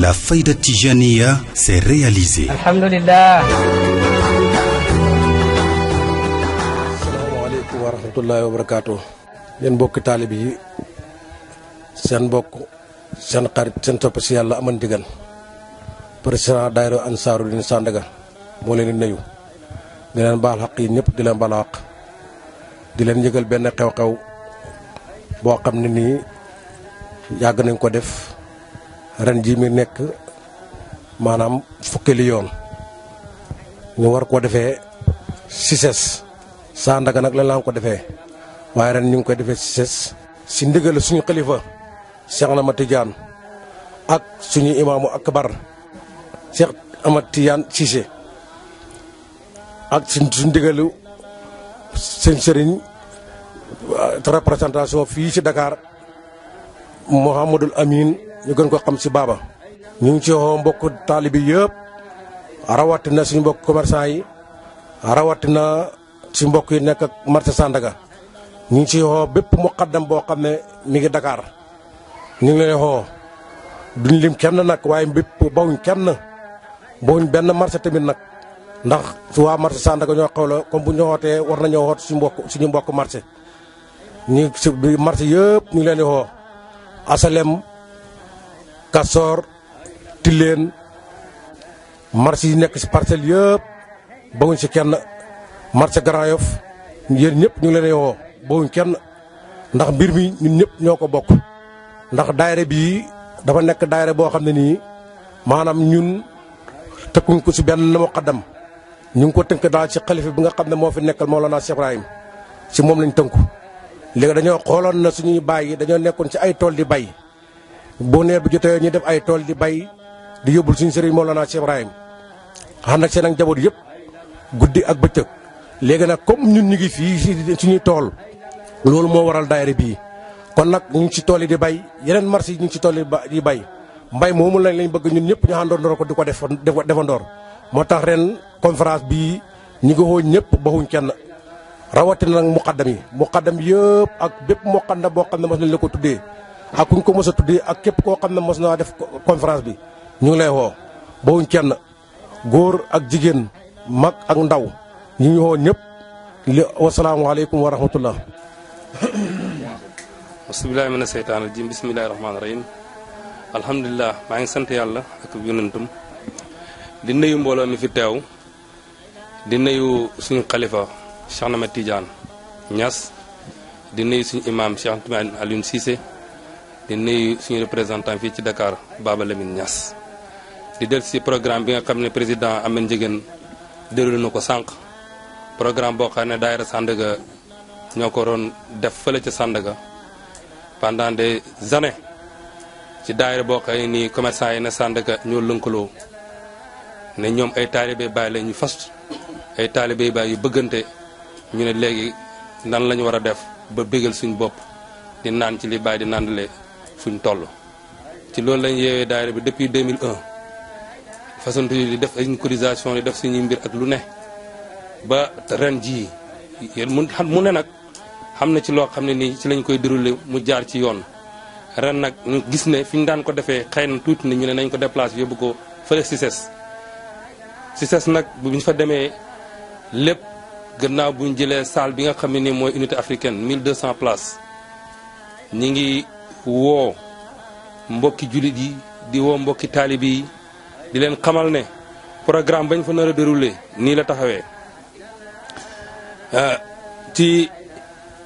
La Fayda Tijaniya s'est réalisée. Alhamdulillah. Asalaamaaleykum wa rahmatullahi wa barakaatu. Yéen mbokki taalib yi seen mbokk seen xarit seen topp si yàlla aman digal président daayira Ansaarud-Din Sandaga moo leen di nuyu di leen baal xaq yi ñëpp di leen baal xaq di leen yëgal benn xew-xew boo xam ne nii yàgg nañ ko def ren ji mi nekk maanaam fukkeeli yoon ñu war koo defee Cissesse Sandaga nag lan la ko defee waaye ren ñu ngi koy defee Cissesse si ndigal suñu xalifa Cheikh Ahmad Tidiane ak suñu imaamu akbar Cheikh Ahmad Tidiane Cissé ak suñu ndigalu seen sëriñ représentation fii ci Dakar Mouhamadul Amin ñu gën ko xam ci Baba. ñu ngi ci woo mbokk taalibi yëpp rawatina suñu mbokk commerçant yi rawatina ci mbokk yi nekk ak marché Sandaga ñu ngi ci woo bépp muqaddam boo xam ne mi ngi Dakar ñu ngi lay woo duñ lim kenn nag waaye bépp bawuñ kenn bawuñ benn marché tamit nag ndax su waa marché Sandaga ñoo xew la comme bu ñu wootee war nañoo woot suñu mbokk marché ñu si marché yëpp ñu ngi leen di woo Asalem Kasor Tilène marché yi nekk si parcelle yëpp bawuñ si kenn marché Grand Yoff yéen ñëpp ñu ngi leen di woo bawuñ kenn ndax mbir mi ñun ñëpp ñoo ko bokk ndax daayira bii dafa nekk daayira boo xam ne nii maanaam ñun tëkkuñ ko si benn muqaddam ñu ngi ko tënk daal ci xalifa bi nga xam ne moo fi nekkal Mawlana Cheikh Ibrahim si moom lañ tënku léegi dañoo xooloon na suñuy baay yi dañoo nekkoon ci ay tool di bay boo neer bi jotee ñu def ay tool di bay di yóbbul suñu sëriñ Mawlana Cheikh Ibrahim xam nag seen ak njaboot yëpp guddi ak bëccëg léegi nag comme ñun ñu ngi fii suñuy tool loolu moo waral daayira bii kon nag ñu ngi ci tool yi di bay yeneen marché yi ñu ngi ci tool yi di bay mbay moomu lañ bëgg ñun ñëpp ñu àndoon ko di ko defandoor moo tax ren conférence bii ñu ngi woo ñëpp baxuñ kenn rawatina nag muqaddam yëpp ak bépp muqaddam boo xam ne mos nañ la ko tuddee ak kuñ ko mos a tuddee ak képp koo xam ne mos naa def conférence bi ñu ngi lay woo baxuñ kenn góor ak jigéen mag ak ndaw ñu ngi woo ñëpp wasalaamualeykum wa rahmatullah. bismillahi mina seytaan rajim bismillahi rahmaani rahim alhamdulilah maa ngi sant yàlla ak yonentam di nuyu mbooloo mi fi teew di nuyu suñu xalifa Cheikh Ahmad Tidiane Niass di nuyu suñu imam Cheikh Alioune Cissé di nuyu suñu représentant fii ci Dakar Baba Lamine Niass di del si programme bi nga xam ne président Ameth Ndiéguène déroulé na ko sànq programme boo xam ne daayira Sandaga ñoo ko doon def fële ca Sandaga pendant des années ci daayira boo xam ne nii commerçant yi ne Sandaga ñoo lënkaloo ne ñoom ay taalibe Baay la ñu fas ay taalibe Baay yu bëggante ñu ne léegi nan la ñu war a def ba bégal suñ bopp di naan ci li Baay di nàndale suñ toll. ci loolu lañ yeewee daayira bi depuis 2001 façon di def ay cotisation di def suñuy mbir ak lu ne ba ren jii yéen mu ne nag xam na ci loo xam ne nii ci lañ koy déroulé mu jaar ci yoon ren nag ñu gis ne fi ñu daan ko defee xëy na tuuti na ñu ne nañ ko déplacé yóbbu ko fële Cissesse nag bu ñu fa demee lépp gannaaw bu ñu jëlee salle bi nga xam ne nii mooy unité africaine 1200 places ñi ngi woo mbokki jullit yi di woo mbokki taalibi yi di leen xamal ne programme bañ fa nar a déroulé nii la taxawee ci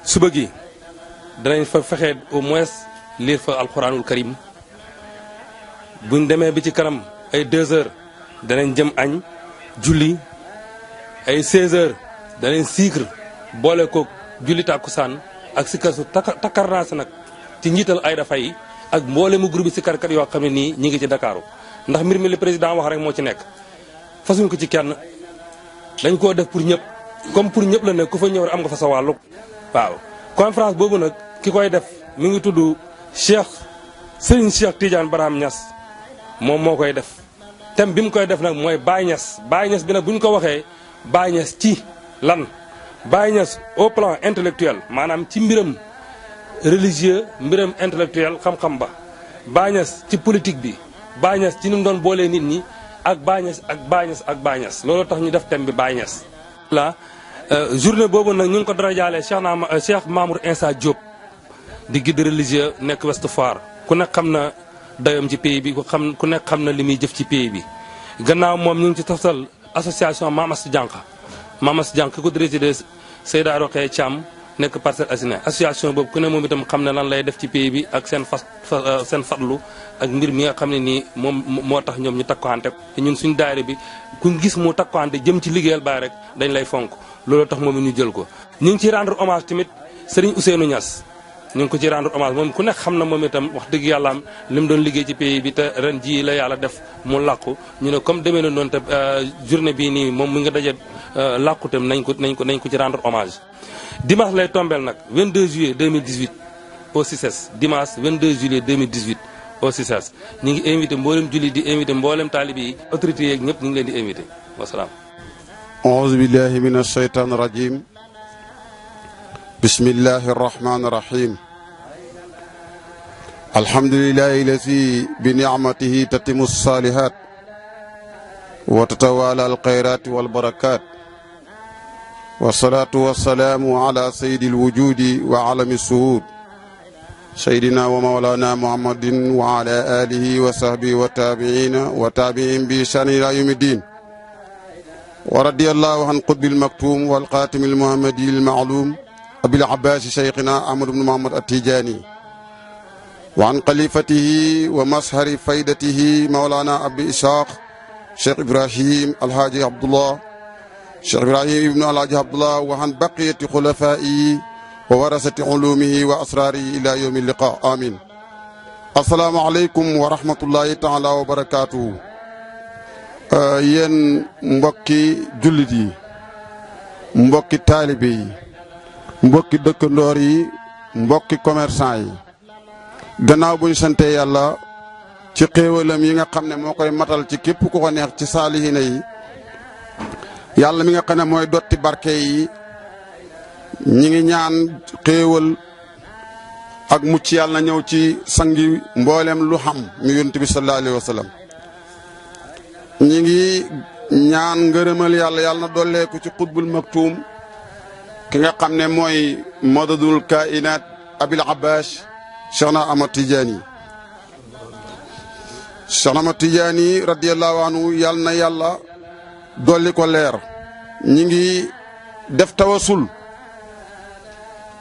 suba gi danañ fa fexe au moins lire fa alxuraanul karim buñ demee bi ci kanam ay 2 heures danañ jëm añ julli ay 16 heures danañ siikr boole ko julli tàkkusaan ak sikar su takkarnaas nag ci njiital Ayda Faye ak mboole mu groupe sikarkat yoo xam ne nii ñi ngi ci Dakaaru ndax mbir mi li président wax rek moo ci nekk fasuñ ko ci kenn dañ koo def pour ñëpp comme pour ñëpp la ne ku fa ñëw rek am nga fa sa wàllu waaw conférence boobu nag ki koy def mi ngi tudd Serigne Cheikh Tidiane Barham Niass moom moo koy def thème bi mu koy def nag mooy Baye Niass bi nag bu ñu ko waxee Baye Niass ci lan Baye Niass au plan intellectuel maanaam ci mbiram religieux mbiram intellectuel xam-xam ba Baye Niass ci politique bi Baye Niass ci ni mu doon boolee nit ñi ak Baye Niass ak Baye Niass ak Baye Niass loolu tax ñu def thème bi Baye Niass. la journée boobu nag ñu ngi ko dara jaalee Cheikh Mamour Insa Diop di guide religieux nekk Ouest Foire ku nekk xam na dayoom ci pays bi ku nekk xam na li muy jëf ci pays bi. gannaaw moom ñu ngi ci toftal association Mame Astou Diankha Mame Astou Diankha ki ko dirigé Seyda Rokhaya Thiam nekk Parcelles Assainies association boobu ku ne moom itam xam ne lan lay def ci pays bi ak seen fatlu ak mbir mi nga xam ne nii moom moo tax ñoom ñu takkuwante te ñun suñu daayira bi ku gis mu takkuwante jëm ci liggéeyal Baay rek dañ lay fonk loolu tax moom ñu jël ko. ñu ngi ciy rendre hommage tamit Serigne Ousseynou Niass ñu ngi ko ci rendre hommage moom ku nekk xam na moom itam wax dëgg yàlla am li mu doon liggéey ci pays bi te ren jii la yàlla def mu làqu ñu ne comme demee na noonu te journée bii nii moom mu nga daje làqu tam nañ ko ci rendre hommage. dimanche lay tombeel nag 22 juillet 2018 au CICES dimanche 22 juillet 2018 au CICES ñu ngi invité mboolem julli di invité mboolem taalibi yi autorités yeeg ñëpp ñu ngi leen di invité wasalaam. auzu billahi min ashaytan rajim bismillahi arrahmani irrahim alhamdulilahi lazi bi nicmatihi tatimu salihat wa tatawala alxayrat walbarakat wasalaatu wasalaamu ala sayidi alwujudi wa alami suhud sayidina wa mawlana muhammadin wa ala alihi wa sahbihi wa tabiina wa tabiin bi shani ila yawmi ddin wa radiyallahu an qutbil maktum wal qatimil muhammadil ma'lum abil abbas shaykhina ahmad ibn muhammad at-tijani wa an khalifatihi wa mashari faydatihi mawlana abi ishaq cheikh ibrahim alhaji abdullah cheikh ibrahim ibnu alhaji abdullah wa an baqiyati khulafaihi wa warasati ulumihi wa asrarihi ila yawmi liqa amin. assalaamu aleykum wa rahmatullahi taala wa barakatuhu. yéen mbokki jullit yi mbokki taalibe yi mbokki dëkkandoor yi mbokki commerçant yi gannaaw bu ñu sante yàlla ci xéewalam yi nga xam ne moo koy matal ci képp ku ko neex ci saalihina yi yàlla mi nga xam ne mooy dotti barke yi ñi ngi ñaan xéewal ak mucc yàlla na ñëw ci sangi mboolem lu xam mi yonent bi sallallahu alayhi wa sallam ñi ngi ñaan ngërëmal yàlla na dolleeku ci xutbul maktuum ki nga xam ne mooy madadul kainat abil abbas Cheikhna Ahmad Tidiane Cheikhna Ahmad Tidiane radiyallahu anhu yàlla na yàlla dolli ko leer ñi ngi def tawasul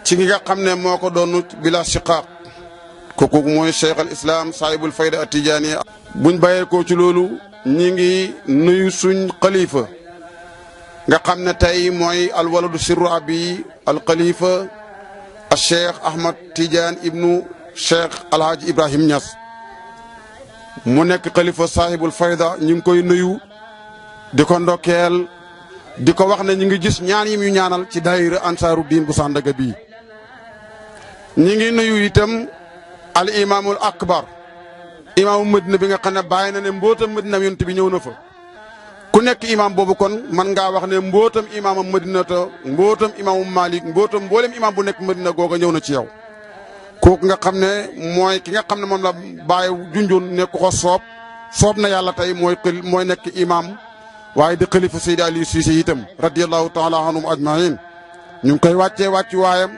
ci ki nga xam ne moo ko doonu bila shiqaaq kooku mooy cheikh al islam sahibul fayda at Tidiane buñ bàyyeekoo ci loolu ñi ngi nuyu suñ xalifa nga xam ne tey mooy alwaladu sirru abi al xalifa al cheikh Ahmad Tidiane ibnu cheikh alhaji Ibrahim Niass mu nekk xalifa sahibul fayda ñu ngi koy nuyu di ko ndokkeel di ko wax ne ñu ngi gis ñaan yi mu ñaanal ci daayira ansaaru diin bu Sandaga bii ñi ngi nuyu itam al imaamul akbar imaamu Madina bi nga xam ne bàyyi na ne mbootam Madina yonent bi ñëw na fa ku nekk imaam boobu kon man ngaa wax ne mbootam imaamam Madina te mbootam imaamu Malik mbootam mboolem imaam bu nekk Madina googa ñëw na ci yow kooku nga xam ne mooy ki nga xam ne moom la bàyyi junjoon ne ku ko soob na yàlla tey mooy nekk imaam waaye di xalifa Seydi Aliou Cissé itam radiyallahu taala anhum ajmain ñu ngi koy wàccee wàccu waayam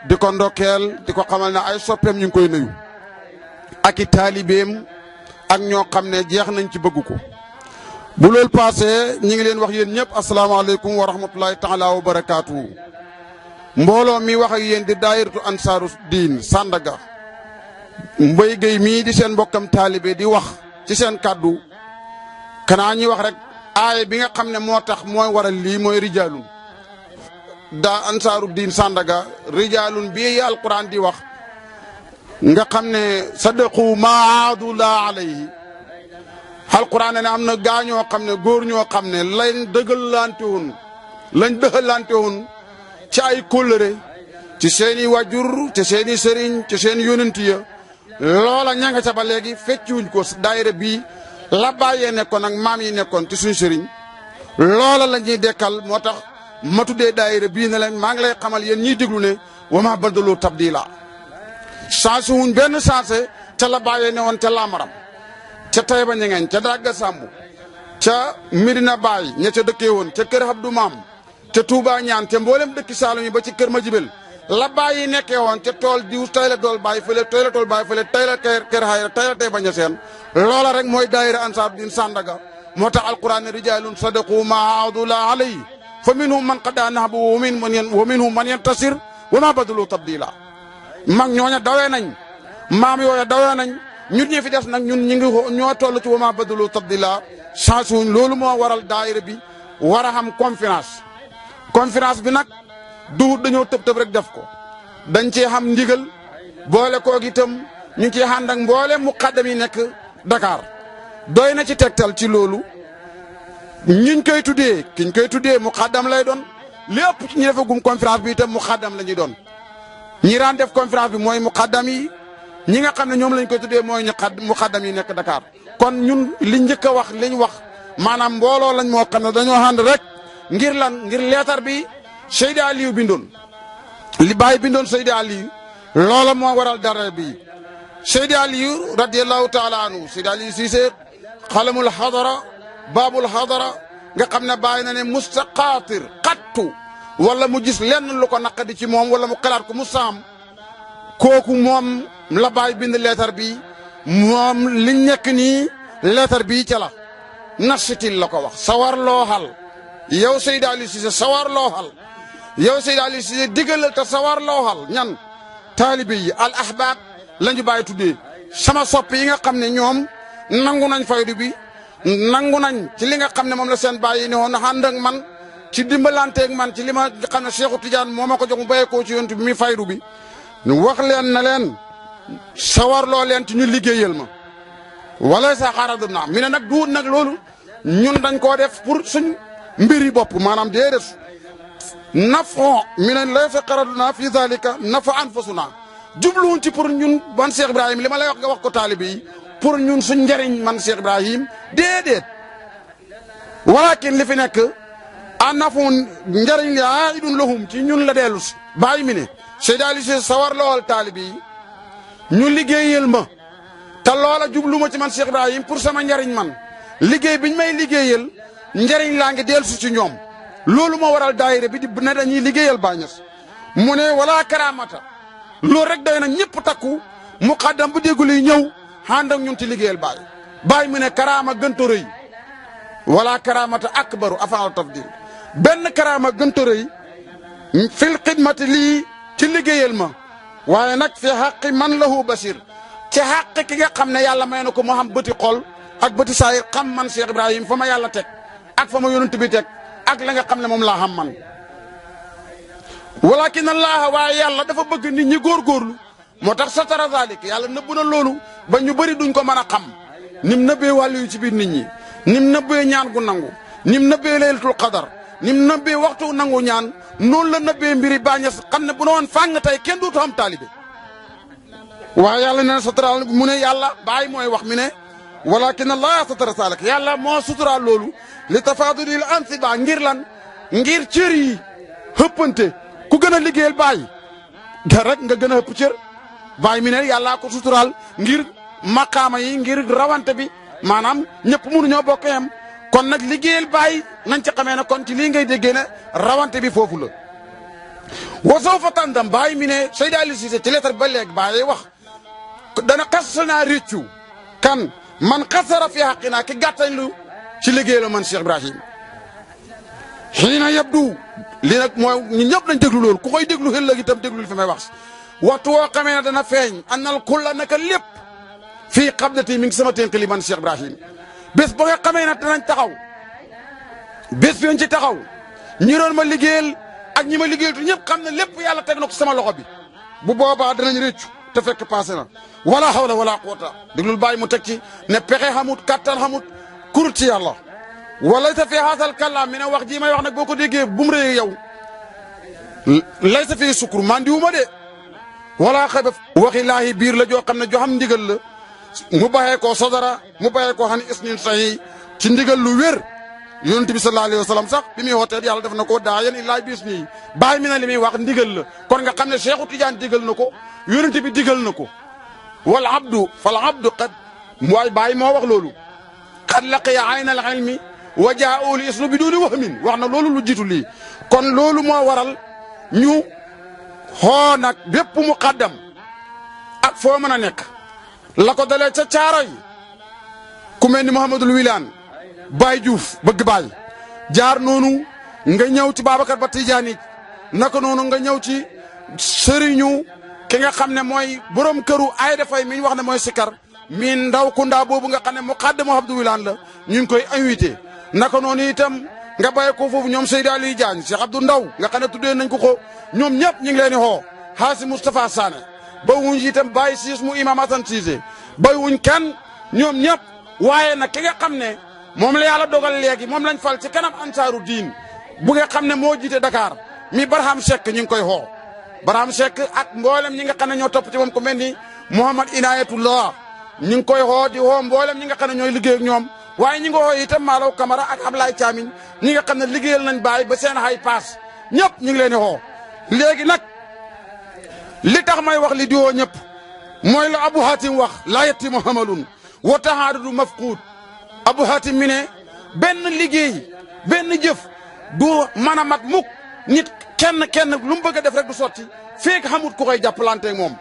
di ko ndokkeel di ko xamal ne ay soppeem ñu ngi koy nuyu ak i taalibeem ak ñoo xam ne jeex nañ ci bëgg ko bu loolu passé ñi ngi leen wax yéen ñëpp asalaamaaleykum wa rahmatullahi taala wa barakaatu. mbooloo mi wax ak yéen di daayiratu ansaaru diin Sandaga Mbaye Gueye mii di seen mbokkam taalibe di wax ci seen kàddu kanaa ñuy wax rek aaya bi nga xam ne moo tax mooy waral lii mooy rijaalun daa ansaaru diin Sandaga rijaalun bii alquran di wax nga xam ne sadaqu maa aadu laa alayhi alquran ne am na gaa ñoo xam ne góor ñoo xam ne lañ dëxalante woon ci ay kóllëre ci seeni wajur ci seeni sëriñ ci seeni yonent ya loola ña nga ca ba léegi fecciwuñ ko daayira bii la bàyyee nekkoon ak maam yi nekkoon ci suñ sëriñ loola la ñuy dekkal moo tax ma tuddee daayira bii ne leen maa ngi lay xamal yéen ñiy déglu ne wa ma baddalu tabdila changé wuñ benn changé ca la bàyyee ne woon ca laamaram ca Taïba Ñangeen ca Dagga Samb ca Medina Baye ña ca dëkkee woon ca kër Abdou Maam ca Touba ñaan ca mboolem dëkki Saalum yi ba ci kër Madiabel la Baye yi nekkee woon ca tool diw tay la dool Baye fële tay la tool Baye fële tay la kër Xayra tay la Taïba Ñaseen loola rek mooy daayira Ansaar Din Sandaga moo tax alquran ne rijaalun sadaqu maa ahadullah alayhi fa minhum man qadaa nahbahu wa minhum man yantasir wa maa badalu tabdila mag ñooña dawee nañ maam yooya dawee nañ ñun ñi fi des nag ñun ñi ngi ñoo toll ci wa maa badalu tabdila changé wuñ loolu moo waral daayira bi war a xam conférence bi nag du dañoo tëb rek def ko dañ cee xam ndigal boole koog itam ñu ngi ciy ànd ak mboole muqaddam yi nekk Dakar doy na ci tegtal ci loolu ñiñ koy tuddee kiñ koy tuddee muqaddam lay doon lépp ci ñi defagum conférence bi itam muqaddam la ñuy doon ñi daan def conférence bi mooy muqaddam yi ñi nga xam ne ñoom lañ koy tuddee mooy ñu muqaddam yi nekk Dakar kon ñun li njëkk a wax liñ wax maanaam mbooloo lañ moo xam ne dañoo ànd rek ngir lan ngir leetar bi Seydi Aliou bindoon li Baye bindoon Seydi Aliou loola moo waral dara bi Seydi Aliou radiyallahu taala anhu Seydi Aliou Cissé xalamul xadara baabul xadara nga xam ne Baye na ne mustaqaatir xattu wala mu gis lenn lu ko naqadi ci moom wala mu xalaat ko mu saam kooku moom la Baye bind leetar bi moom li nekk nii leetar bii ca la nasitil la ko wax sawar loo xal yow Seydi Aliou Cissé sawar loo xal yow Seydi Aliou Cissé diggalal te sawar loo xal ñan taalibe yi al ahbaab la ñu Baye tuddee sama sopp yi nga xam ne ñoom nangu nañ faydu bi nangu nañ ci li nga xam ne moom la seen Baye yi ne woon ànd ak man ci dimbalanteeg man ci li ma xam ne Cheikhou Tidiane moo ma ko jox mu béyeekoo ci yonent bi mi faydu bi ñu wax leen na leen sawarloo leen ci ñu liggéeyal ma wala sa xaaradum naa mi ne nag duut nag loolu ñun dañ koo def pour suñ mbiri bopp maanaam déedéet nafon mi ne lay sa xaaraduna fi zalika nafa anfusuna jubluwuñ ci pour ñun man Cheikh Ibrahim li ma lay wax nga wax ko taalibe yi pour ñun suñ njëriñ man Cheikh Ibrahim déedéet walakin li fi nekk a nafoon njëriñ li aidun lahum ci ñun la dellu si bàyyi mi ne Seydi Aliou Cissé sawar lool taalibe yi ñu liggéeyal ma te loola jubluma ci man Cheikh Ibrahim pour sama njariñ man liggéey biñ may liggéeyal njariñ laa ngi dellu si ci ñoom loolu moo waral daayira bi di ne dañuy liggéeyal Baay Ñas mu ne wala karamata loolu rek doy na ñëpp takku muqaddam bu déggul yi ñëw ànd ak ñun ci liggéeyal Baay mu ne karaama gënta rëy wala karamata akbaru afal tafdil benn karaama gënta rëy fil xidmati lii ci liggéeyal ma waaye nag fi xaqi man lahu basir ci xaq ki nga xam ne yàlla may na ko mu xam bëti xol ak bëti saayir xam man Cheikh Ibrahim fa ma yàlla teg ak fa ma yonent bi teg ak la nga xam ne moom laa xam man walakin allah waaye yàlla dafa bëgg nit ñi góorgóorlu moo tax satara zalik yàlla nëbb na loolu ba ñu bëri duñ ko mën a xam nim nëbbee wàllu yu ci biir nit ñi nim nëbbee ñaan gu nangu nim nëbbee laylatul qadar nim nëbbee waxtu nangu ñaan noonu la nëbbee mbiri Baay Ñas xam ne bu ne woon fàng tey kenn dootu am taalibe waaye yàlla nee na suturaal mu ne yàlla Baay mooy wax mi ne walakin allah satara zalik yàlla moo suturaal loolu li tafaadulil ansiba ngir lan ngir cër yi xëppante ku gën a liggéeyal Baay rek nga gën a ëpp cër Baay mi ne yàllaa ko suturaal ngir maqaama yi ngir rawante bi maanaam ñëpp mënuñoo bokk yam kon nag liggéeyal Baay nañ ci xamee ne kon ci lii ngay déggee ne rawante bi foofu la wa sawfa tandam Baay mi ne Seydi Aliou Cissé ci lettre ba léegi Baay wax dana xas naa réccu kan man xasara fi xaqinaa ki gàttañ lu ci liggéey la man Cheikh Ibrahim xiina yabdu li nag mooy ñu ñëpp nañ déglu loolu ku koy déglu xel léegi itam déglu li fi may wax waxtu woo xamee ne dana feeñ annal kulla naka lépp fii xabdati mi ngi sama tënk li man Cheikh Ibrahim bés ba nga xamee ne danañ taxaw bés bi ci taxaw ñi doon ma liggéeyal ak ñi ma liggéeyal tu ñëpp xam ne lépp yàlla teg na ko sama loxo bi bu boobaa danañ réccu te fekk passé na wala hawla wala quwwata déglul Baay mu teg ci ne pexe xamut kattan xamut kurut ci yàlla wala sa fii haasal kàllaam mi ne wax jii may wax nag boo ko déggee bu mu rëy yow lay sa fii sukkur mandiwuma de wala xëy waxi laahi biir la joo xam ne joo xam ndigal la mu baxee koo sodara mu baxee koo xam ne isnin sahi ci ndigal lu wér yonent bi sallallahu alayhi wa sallam sax bi muy wootee yàlla def na ko daa yéen illaa bis nii Baay mi ne li muy wax ndigal la kon nga xam ne Cheikhu Tidiane digal na ko yonent bi digal na ko wal abdu fal abdu qad waaye Baay moo wax loolu xad laqiya ayna al ilmi wa jaa'u li islu bi duuni wahmin wax na loolu lu jiitu lii kon loolu moo waral ñu xoo nag bépp muqaddam ak foo mën a nekk la ko dalee ca caaro yi ku mel ni Mouhamadul Wilane Baye Diouf bëgg Baye jaar noonu nga ñëw ci Babacar Ba Tidiane naka noonu nga ñëw ci sëriñu ki nga xam ne mooy borom këru Ayda Faye mi ñu wax ne mooy Sikar mi ndaw ku ndaa boobu nga xam ne muqaddamu Abdou Wilane la ñu ngi koy invité naka noonu itam nga bàyyi ko foofu ñoom Seydou Aliou Diagne Cheikh Abdou Ndaw nga xam ne tuddee nañ ko ñoom ñëpp ñu ngi leen di xoo Haasi Moustapha Sané ba wuñ itam Baye Siis mu Imam Hassan Cissé bay wuñ kenn ñoom ñëpp waaye nag ki nga xam ne moom la yàlla dogal léegi moom lañ fal ci kanam ansaaru diin bu nga xam ne moo jiite Dakar mi Barham Seck ñu ngi koy xoo Barham Seck ak mboolem ñi nga xam ne ñoo topp ci moom ku mel ni Mouhamad Inayatullah ñu ngi koy xoo di xoo mboolem ñi nga xam ne ñooy liggéey ak ñoom waaye ñi nga xoo itam Malaw Camara ak Ablaye Thiamine ñi nga xam ne liggéeyal nañ Baye ba seen xay paas ñëpp ñu ngi leen di xoo léegi nag li tax may wax li di woo ñëpp mooy la Abu Hatim wax laa yatimu hamalun wa tahaadadu mafquud Abu Hatim mi ne benn liggéey benn jëf du mën a mat mukk nit kenn lu mu bëgg a def rek du sotti feek xamut ku koy jàppalante moom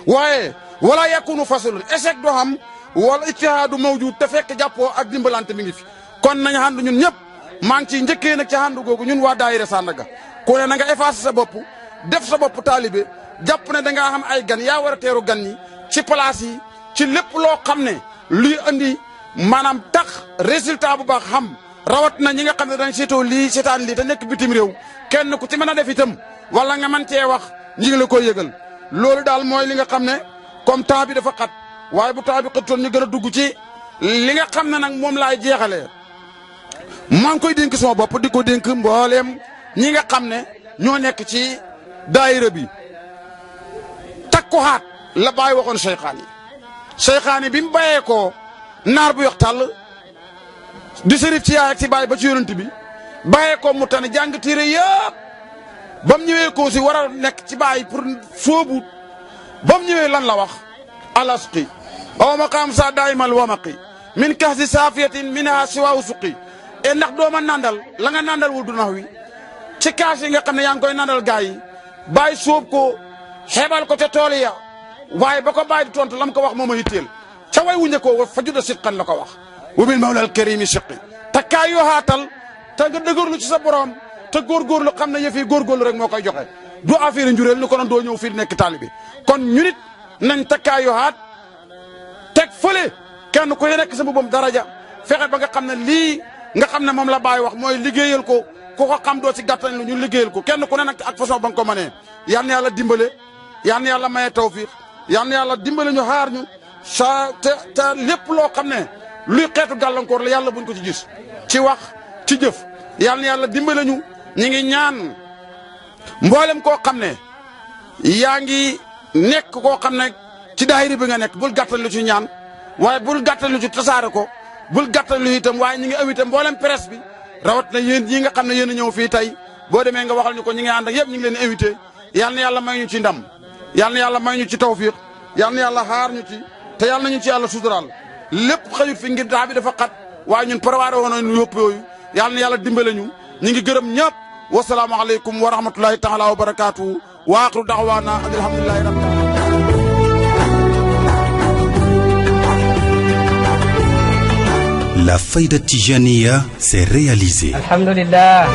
waaye wala yakunu faslun échec doo xam wala ijtihaadu mawjud te fekk jàppoo ak dimbalante mi ngi fi kon nañ ànd ñun ñëpp maa ngi ciy njëkkee nag ci ànd googu ñun waa daayira Sandaga ku ne na nga effacer sa bopp def sa bopp taalibe jàpp ne da ngaa xam ay gan yaa war a teeru gan ñi ci place yi ci lépp loo xam ne luy andi maanaam tax résultat bu baax xam rawat na ñi nga xam ne dañ seetoo lii seetaan lii te nekk bitim réew kenn ku ci mën a def itam wala nga mën cee wax ñi ngi la koy yëgal loolu daal mooy li nga xam ne comme temps bi dafa xat waaye bu temps bi xëttoon ñu gën a dugg ci li nga xam ne nag moom laay jeexalee maa ngi koy dénk sama bopp di ko dénk mbooleem ñi nga xam ne ñoo nekk ci daayira bi takku xaat la Baay waxoon Cheikhaani bi mu bàyyee ko naar bu yox tàll di sërif ci yaay ak ci Baay ba ci yonent bi bàyyee ko mu tane jàng téere yëpp ba mu ñëwee ko si war a nekk ci Baay pour sóobu ba mu ñëwee lan la wax alasqi aw maqaam sa daimal wamaqi min kahsi saafiyatin minha siwaaw suqi e ndax dooma nandal la nga nandal wul du nax wi ci kaas yi nga xam ne yaa ngi koy nandal gaa yi Baay sóob ko xeebal ko ca tool ya waaye ba ko Baay di tontu lam ko wax moom a yitteel ca way wu njëkkoo fa juda sitqan la ko wax wa bil mawlal karimi siqi te kaay yoo xaatal te nga dëgërlu ci sa borom te góorgóorlu xam ne yëf yi góorgóorlu rek moo koy joxe du affaire njureel ni ko doon doo ñëw fii nekk taalibe kon ñu nit nañ takkaay yoo xaat teg fële kenn ku nekk sa boppam daraja fexe ba nga xam ne lii nga xam ne moom la Baay wax mooy liggéeyal ko ku ko xam doo ci gàttañ lu ñu liggéeyal ko kenn ku ne nag ak façon ba nga ko mënee yal na yàlla dimbale yal na yàlla maye tawfiq yal na yàlla dimbale ñu xaar ñu sa te lépp loo xam ne luy xeetu gàllankoor la yàlla buñ ko ci gis ci wax ci jëf yal na yàlla dimbale ñu ngi ñaan mboolem koo xam ne yaa ngi nekk koo xam ne ci daayira bi nga nekk bul gàttal lu ci ñaan waaye bul gàttal lu ci tasaare ko bul gàttal lu itam waaye ñi ngi invité mboolem presse bi rawat na yéen ñi nga xam ne yéen a ñëw fii tey boo demee nga waxal ñu ko ñi ngi ànd ak yëpp ñu ngi leen invité yal na yàlla may ñu ci ndam yal na yàlla may ñu ci tawfiq yal na yàlla xaar ñu ci te yal na ñu ci yàlla suturaal lépp xëyut fi ngir daa bi dafa xat waaye ñun préparé woon nañu yëpp yooyu yal na yàlla dimbale ñu ñi ngi gërëm ñëpp wasalaamu aleykum wa rahmatullahi taala wa barakaatu wa axiru daxwaana alhamdulillahi rabbil alamin. La Fayda Tijaniya s'est réalisée. Alhamdulillah.